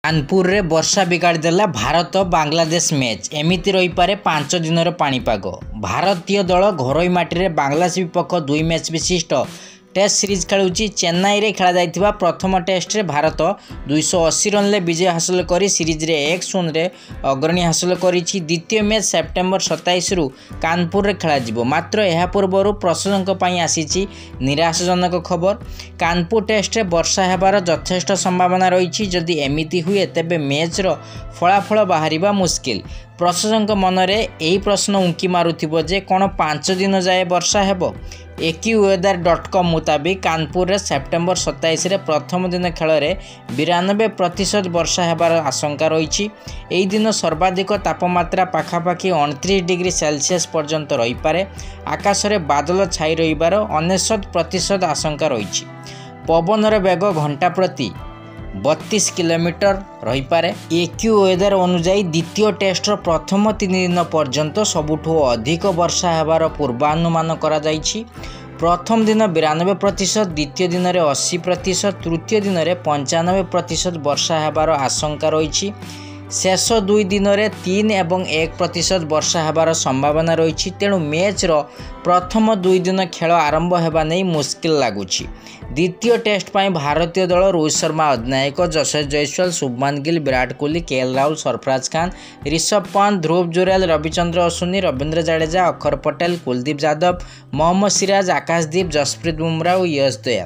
कानपुर रे वर्षा बिगाड़ी देला भारत बांग्लादेश मैच एमिति रही पारे 5 दिन पाणीपाग। भारतीय दल घरोई माटी रे बांग्लादेश विपक्ष 2 मैच विशिष्ट टेस्ट सीरीज खेलुची। चेन्नई रे खेला जाइथिबा प्रथम टेस्ट रे भारत 280 रन ले विजय हासिल करी सीरीज रे 1-0 रे अग्रणी हासिल करिछि। द्वितीय मैच सेप्टेम्बर 27 रु कानपुर रे खेला जिवो। मात्र एहा पूर्वरु प्रशंसक पई आसीछि निराशाजनक खबर। कानपुर टेस्ट रे वर्षा हेबार यथेष्ट संभावना रहिछि। जदि एमिति हुए तेबे मैच रो फलाफल बाहरिबा मुश्किल। प्रशंसक मनरे एही प्रश्न उंकी मारुथिबो जे कोन 5 दिन जाए वर्षा हेबो। AccuWeather.com मुताबिक कानपुर रे सेप्टेम्बर 27 रे प्रथम दिन खेल रे 92% वर्षा हेबार आशंका रही। एही दिन सर्वाधिक तापमात्रा पाखापाखि 29 डिग्री सेल्सियस पर्यंत रही पारे। आकाश रे बादल छाई रहिबार 99% आशंका रही। पवनर बेग घंटा प्रति 32 किलोमीटर रही पारे। AccuWeather अनुजाई द्वितीय टेस्ट प्रथम 3 दिन पर्यंत सबुठु अधिक वर्षा हेबार पूर्वानुमान करा जाइछि। प्रथम दिन 92%, द्वितीय दिन में 80%, तृतीय दिन में 95% वर्षा हेबार आशंका रही। शेष 2 दिन में 3 और 1% वर्षा हेबार संभावना रही। तेणु मैच रो प्रथम 2 दिन खेल आरंभ होगा नहीं मुश्किल लगुच। द्वितीय टेस्ट पर भारतीय दल रोहित शर्मा अधिनायक, जसप्रीत जयसवाल, शुभमान गिल, विराट कोहली, KL राहुल, सरफराज खान, ऋषभ पंत, ध्रुव जुरेल, रविचंद्र अश्विनी, रवींद्र जडेजा, अक्षर पटेल, कुलदीप यादव, मोहम्मद सिराज, आकाशदीप, जसप्रीत बुमराह और यश दयाल।